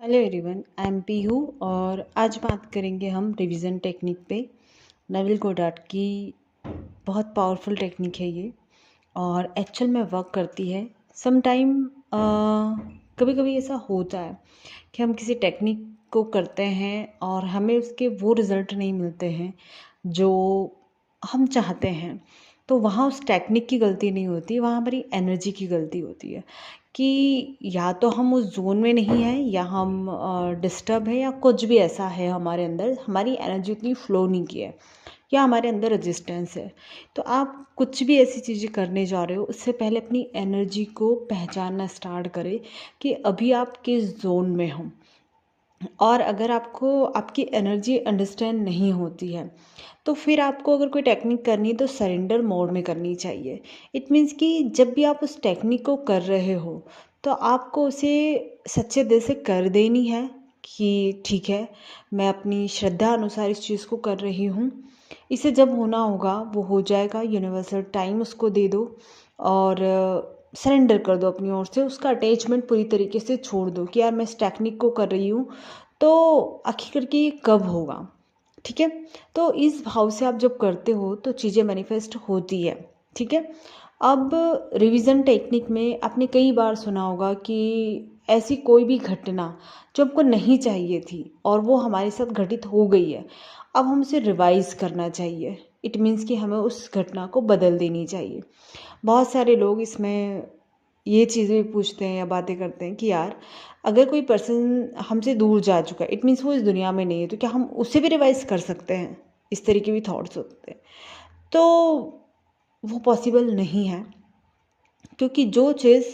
Hello everyone, I am Pihu और आज बात करेंगे हम रिवीजन टेक्निक पे। नेविल गोडार्ड की बहुत पावरफुल टेक्निक है ये और एक्चुअल में वर्क करती है। सम टाइम कभी कभी ऐसा होता है कि हम किसी टेक्निक को करते हैं और हमें उसके वो रिज़ल्ट नहीं मिलते हैं जो हम चाहते हैं। तो वहाँ उस टेक्निक की गलती नहीं होती, वहाँ हमारी एनर्जी की गलती होती है कि या तो हम उस जोन में नहीं हैं या हम डिस्टर्ब है या कुछ भी ऐसा है हमारे अंदर, हमारी एनर्जी उतनी फ्लो नहीं की है या हमारे अंदर रेजिस्टेंस है। तो आप कुछ भी ऐसी चीज़ें करने जा रहे हो उससे पहले अपनी एनर्जी को पहचानना स्टार्ट करें कि अभी आप किस जोन में हो। और अगर आपको आपकी एनर्जी अंडरस्टैंड नहीं होती है तो फिर आपको अगर कोई टेक्निक करनी है तो सरेंडर मोड में करनी चाहिए। इट मीन्स कि जब भी आप उस टेक्निक को कर रहे हो तो आपको उसे सच्चे दिल से कर देनी है कि ठीक है, मैं अपनी श्रद्धा अनुसार इस चीज़ को कर रही हूँ। इसे जब होना होगा वो हो जाएगा, यूनिवर्सल टाइम उसको दे दो और सरेंडर कर दो अपनी ओर से। उसका अटैचमेंट पूरी तरीके से छोड़ दो कि यार मैं इस टेक्निक को कर रही हूँ तो आखिर करके ये कब होगा। ठीक है, तो इस भाव से आप जब करते हो तो चीज़ें मैनिफेस्ट होती है। ठीक है, अब रिवीजन टेक्निक में आपने कई बार सुना होगा कि ऐसी कोई भी घटना जो हमको नहीं चाहिए थी और वो हमारे साथ घटित हो गई है, अब हम उसे रिवाइज करना चाहिए। इट मीन्स कि हमें उस घटना को बदल देनी चाहिए। बहुत सारे लोग इसमें ये चीज़ें भी पूछते हैं या बातें करते हैं कि यार अगर कोई पर्सन हमसे दूर जा चुका है, इट मीन्स वो इस दुनिया में नहीं है, तो क्या हम उसे भी रिवाइज कर सकते हैं? इस तरीके भी थॉट्स होते हैं। तो वो पॉसिबल नहीं है, क्योंकि जो चीज़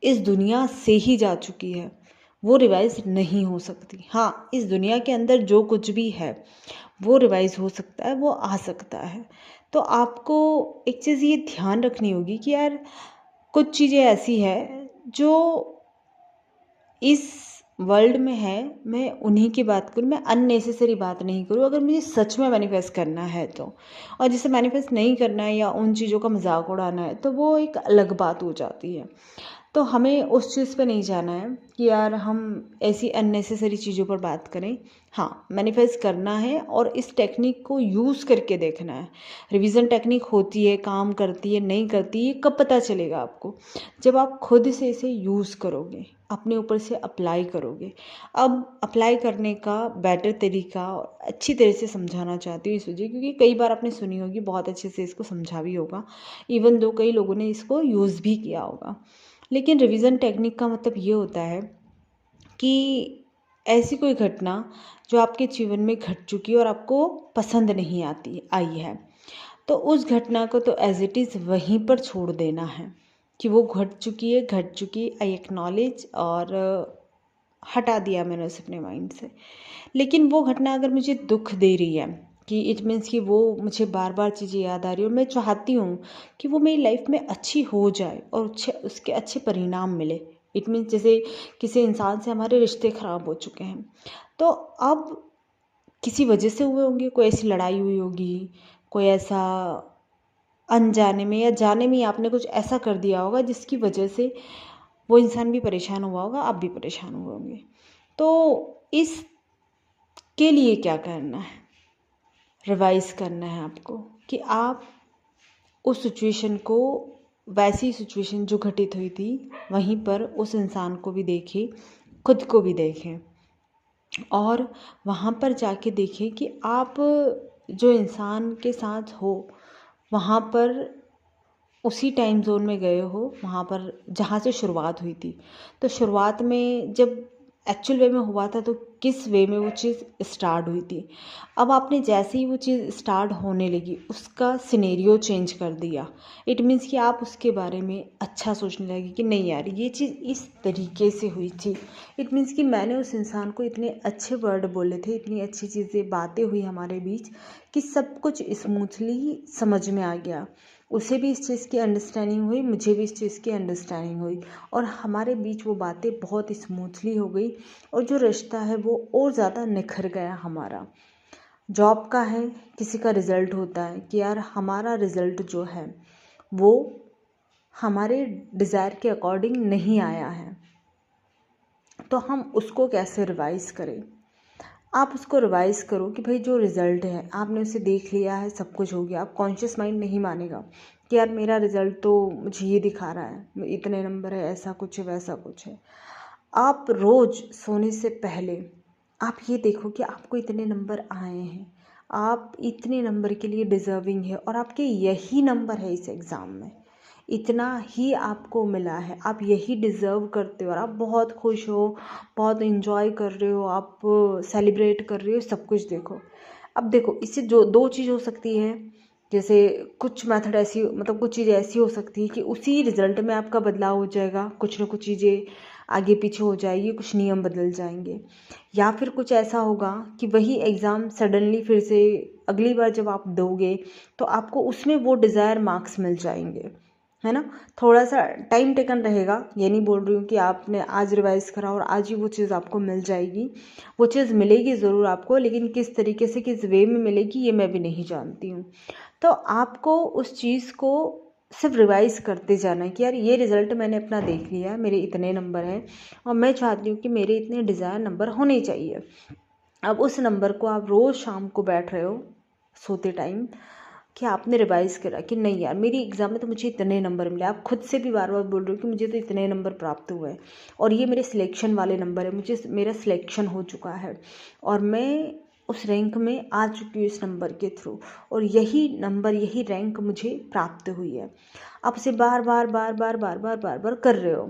इस दुनिया से ही जा चुकी है वो रिवाइज नहीं हो सकती। हाँ, इस दुनिया के अंदर जो कुछ भी है वो रिवाइज हो सकता है, वो आ सकता है। तो आपको एक चीज़ ये ध्यान रखनी होगी कि यार कुछ चीज़ें ऐसी है जो इस वर्ल्ड में है, मैं उन्हीं की बात करूँ, मैं अननेसेसरी बात नहीं करूँ। अगर मुझे सच में मैनिफेस्ट करना है तो, और जिसे मैनिफेस्ट नहीं करना है या उन चीज़ों का मजाक उड़ाना है तो वो एक अलग बात हो जाती है। तो हमें उस चीज़ पे नहीं जाना है कि यार हम ऐसी अननेसेसरी चीज़ों पर बात करें। हाँ, मैनिफेस्ट करना है और इस टेक्निक को यूज़ करके देखना है। रिवीजन टेक्निक होती है, काम करती है, नहीं करती, ये कब पता चलेगा आपको? जब आप खुद से इसे यूज़ करोगे, अपने ऊपर से अप्लाई करोगे। अब अप्लाई करने का बेटर तरीका और अच्छी तरह से समझाना चाहती हूँ इस वजह, क्योंकि कई बार आपने सुनी होगी, बहुत अच्छे से इसको समझा भी होगा, इवन दो कई लोगों ने इसको यूज़ भी किया होगा। लेकिन रिवीजन टेक्निक का मतलब ये होता है कि ऐसी कोई घटना जो आपके जीवन में घट चुकी है और आपको पसंद नहीं आती आई है, तो उस घटना को तो एज इट इज़ वहीं पर छोड़ देना है कि वो घट चुकी, आई एक्नॉलेज और हटा दिया मैंने उसे अपने माइंड से। लेकिन वो घटना अगर मुझे दुख दे रही है, कि इट मीन्स कि वो मुझे बार बार चीज़ें याद आ रही है और मैं चाहती हूँ कि वो मेरी लाइफ में अच्छी हो जाए और उसके अच्छे परिणाम मिले। इट मीन्स जैसे किसी इंसान से हमारे रिश्ते ख़राब हो चुके हैं, तो अब किसी वजह से हुए होंगे, कोई ऐसी लड़ाई हुई होगी, कोई ऐसा अनजाने में या जाने में आपने कुछ ऐसा कर दिया होगा जिसकी वजह से वो इंसान भी परेशान हुआ होगा, आप भी परेशान हुए होंगे। तो इसके लिए क्या करना है? रिवाइज करना है आपको कि आप उस सिचुएशन को, वैसी सिचुएशन जो घटित हुई थी वहीं पर उस इंसान को भी देखें, खुद को भी देखें और वहाँ पर जाके देखें कि आप जो इंसान के साथ हो वहाँ पर उसी टाइम जोन में गए हो, वहाँ पर जहाँ से शुरुआत हुई थी। तो शुरुआत में जब एक्चुअल वे में हुआ था तो किस वे में वो चीज़ स्टार्ट हुई थी। अब आपने जैसे ही वो चीज़ स्टार्ट होने लगी उसका सिनेरियो चेंज कर दिया। इट मीन्स कि आप उसके बारे में अच्छा सोचने लगे कि नहीं यार, ये चीज़ इस तरीके से हुई थी। इट मीन्स कि मैंने उस इंसान को इतने अच्छे वर्ड बोले थे, इतनी अच्छी चीज़ें बातें हुई हमारे बीच कि सब कुछ स्मूथली समझ में आ गया। उसे भी इस चीज़ की अंडरस्टैंडिंग हुई, मुझे भी इस चीज़ की अंडरस्टैंडिंग हुई और हमारे बीच वो बातें बहुत स्मूथली हो गई और जो रिश्ता है वो और ज़्यादा निखर गया हमारा। जॉब का है, किसी का रिज़ल्ट होता है कि यार हमारा रिज़ल्ट जो है वो हमारे डिज़ायर के अकॉर्डिंग नहीं आया है, तो हम उसको कैसे रिवाइज़ करें। आप उसको रिवाइज़ करो कि भाई जो रिज़ल्ट है आपने उसे देख लिया है, सब कुछ हो गया। अब कॉन्शियस माइंड नहीं मानेगा कि यार मेरा रिज़ल्ट तो मुझे ये दिखा रहा है, इतने नंबर है, ऐसा कुछ है, वैसा कुछ है। आप रोज़ सोने से पहले आप ये देखो कि आपको इतने नंबर आए हैं, आप इतने नंबर के लिए डिज़र्विंग है और आपके यही नंबर है इस एग्ज़ाम में, इतना ही आपको मिला है, आप यही डिज़र्व करते हो और आप बहुत खुश हो, बहुत इन्जॉय कर रहे हो, आप सेलिब्रेट कर रहे हो, सब कुछ देखो। अब देखो इससे जो दो चीज़ हो सकती है, जैसे कुछ मेथड ऐसी मतलब कुछ चीज़ें ऐसी हो सकती है कि उसी रिज़ल्ट में आपका बदलाव हो जाएगा, कुछ ना कुछ चीज़ें आगे पीछे हो जाएगी, कुछ नियम बदल जाएंगे। या फिर कुछ ऐसा होगा कि वही एग्ज़ाम सडनली फिर से अगली बार जब आप दोगे तो आपको उसमें वो डिज़ायर मार्क्स मिल जाएंगे, है ना। थोड़ा सा टाइम टेकन रहेगा, ये नहीं बोल रही हूँ कि आपने आज रिवाइज़ करा और आज ही वो चीज़ आपको मिल जाएगी। वो चीज़ मिलेगी ज़रूर आपको, लेकिन किस तरीके से, किस वे में मिलेगी ये मैं भी नहीं जानती हूँ। तो आपको उस चीज़ को सिर्फ रिवाइज़ करते जाना है कि यार ये रिज़ल्ट मैंने अपना देख लिया है, मेरे इतने नंबर हैं और मैं चाहती हूँ कि मेरे इतने डिज़ायर नंबर होने चाहिए। अब उस नंबर को आप रोज़ शाम को बैठ रहे हो सोते टाइम कि आपने रिवाइज़ करा कि नहीं यार मेरी एग्ज़ाम में तो मुझे इतने नंबर मिले। आप खुद से भी बार बार बोल रहे हो कि मुझे तो इतने नंबर प्राप्त हुए हैं और ये मेरे सिलेक्शन वाले नंबर है, मुझे मेरा सिलेक्शन हो चुका है और मैं उस रैंक में आ चुकी हूँ इस नंबर के थ्रू और यही नंबर, यही रैंक मुझे प्राप्त हुई है। आप इसे बार बार बार बार बार बार बार बार कर रहे हो।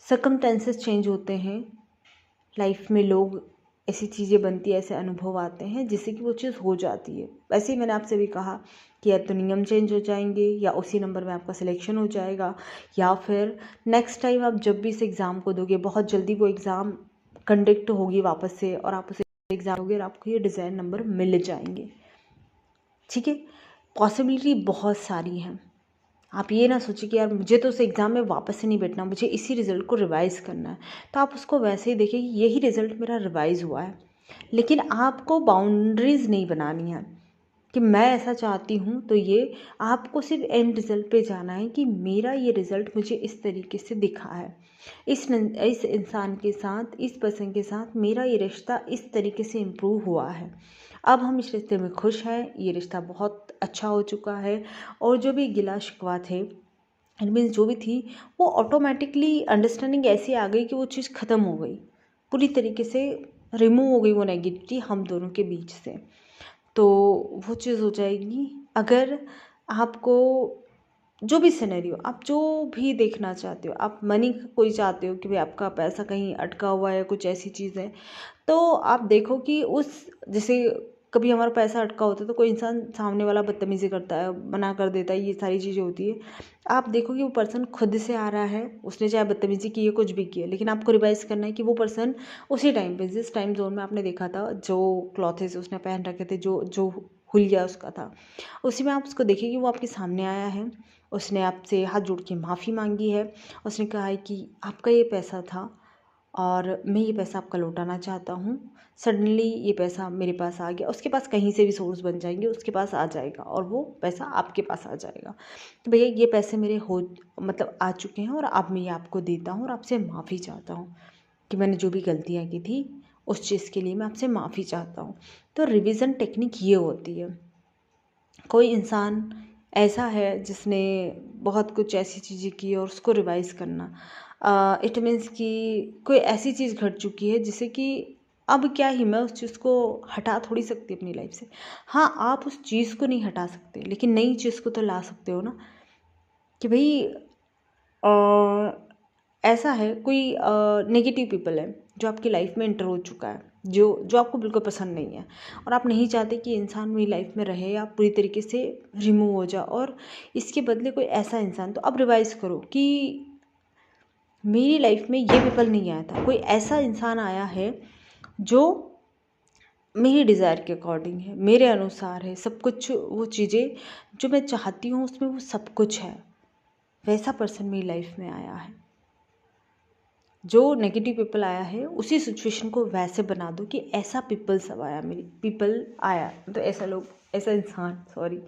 सर्कमटेंसेस चेंज होते हैं लाइफ में, लोग ऐसी चीज़ें बनती है, ऐसे अनुभव आते हैं जिससे कि वो चीज़ हो जाती है। वैसे ही मैंने आपसे भी कहा कि या तो नियम चेंज हो जाएंगे या उसी नंबर में आपका सिलेक्शन हो जाएगा, या फिर नेक्स्ट टाइम आप जब भी इस एग्ज़ाम को दोगे बहुत जल्दी वो एग्ज़ाम कंडक्ट होगी वापस से और आप उसे एग्ज़ाम दोगे और आपको ये डिज़ाइन नंबर मिल जाएंगे। ठीक है, पॉसिबिलिटी बहुत सारी हैं। आप ये ना सोचिए कि यार मुझे तो उस एग्ज़ाम में वापस से नहीं बैठना, मुझे इसी रिज़ल्ट को रिवाइज़ करना है। तो आप उसको वैसे ही देखिए कि यही रिज़ल्ट मेरा रिवाइज़ हुआ है, लेकिन आपको बाउंड्रीज़ नहीं बनानी है कि मैं ऐसा चाहती हूँ। तो ये आपको सिर्फ एंड रिज़ल्ट पे जाना है कि मेरा ये रिज़ल्ट मुझे इस तरीके से दिखा है, इस इंसान के साथ, इस पर्सन के साथ मेरा ये रिश्ता इस तरीके से इम्प्रूव हुआ है। अब हम इस रिश्ते में खुश हैं, ये रिश्ता बहुत अच्छा हो चुका है और जो भी गिला शिकवा थे, इट मीन्स जो भी थी, वो ऑटोमेटिकली अंडरस्टैंडिंग ऐसी आ गई कि वो चीज़ ख़त्म हो गई, पूरी तरीके से रिमूव हो गई वो नेगेटिविटी हम दोनों के बीच से। तो वो चीज़ हो जाएगी। अगर आपको जो भी सिनेरियो, आप जो भी देखना चाहते हो, आप मनी कोई चाहते हो कि भाई आपका पैसा कहीं अटका हुआ है, कुछ ऐसी चीज़ है, तो आप देखो कि उस, जैसे कभी हमारा पैसा अटका होता है तो कोई इंसान सामने वाला बदतमीज़ी करता है, मना कर देता है, ये सारी चीज़ें होती है। आप देखो कि वो पर्सन खुद से आ रहा है, उसने चाहे बदतमीज़ी की है, कुछ भी किया, लेकिन आपको रिवाइज़ करना है कि वो पर्सन उसी टाइम पे, जिस टाइम जोन में आपने देखा था, जो क्लॉथेस उसने पहन रखे थे, जो जो हुलिया उसका था, उसी में आप उसको देखिए कि वो आपके सामने आया है, उसने आपसे हाथ जोड़ के माफ़ी मांगी है, उसने कहा है कि आपका ये पैसा था और मैं ये पैसा आपका लौटाना चाहता हूँ, सडनली ये पैसा मेरे पास आ गया। उसके पास कहीं से भी सोर्स बन जाएंगे, उसके पास आ जाएगा और वो पैसा आपके पास आ जाएगा। तो भैया ये पैसे मेरे हो मतलब आ चुके हैं और अब मैं ये आपको देता हूँ और आपसे माफ़ी चाहता हूँ कि मैंने जो भी गलतियाँ की थी उस चीज़ के लिए मैं आपसे माफ़ी चाहता हूँ। तो रिवीजन टेक्निक ये होती है। कोई इंसान ऐसा है जिसने बहुत कुछ ऐसी चीज़ें की और उसको रिवाइज़ करना, इट मीन्स कि कोई ऐसी चीज़ घट चुकी है जिससे कि अब क्या ही मैं उस चीज़ को हटा थोड़ी सकती अपनी लाइफ से। हाँ, आप उस चीज़ को नहीं हटा सकते, लेकिन नई चीज़ को तो ला सकते हो ना। कि भाई ऐसा है, कोई नेगेटिव पीपल है जो आपकी लाइफ में एंटर हो चुका है, जो जो आपको बिल्कुल पसंद नहीं है और आप नहीं चाहते कि इंसान मेरी लाइफ में रहे या पूरी तरीके से रिमूव हो जाए, और इसके बदले कोई ऐसा इंसान, तो अब रिवाइज़ करो कि मेरी लाइफ में ये पीपल नहीं आया था, कोई ऐसा इंसान आया है जो मेरी डिज़ायर के अकॉर्डिंग है, मेरे अनुसार है, सब कुछ वो चीज़ें जो मैं चाहती हूँ उसमें वो सब कुछ है, वैसा पर्सन मेरी लाइफ में आया है। जो नेगेटिव पीपल आया है उसी सिचुएशन को वैसे बना दो कि ऐसा पीपल सब आया, मेरी पीपल आया, तो ऐसा लोग, ऐसा इंसान सॉरी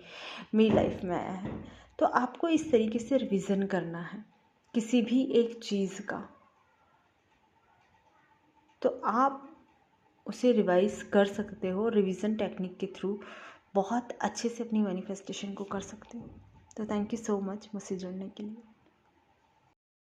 मेरी लाइफ में आया है। तो आपको इस तरीके से रिवीजन करना है किसी भी एक चीज़ का। तो आप उसे रिवाइज कर सकते हो। रिवीजन टेक्निक के थ्रू बहुत अच्छे से अपनी मैनिफेस्टेशन को कर सकते हो। तो थैंक यू सो मच मुझसे जुड़ने के लिए।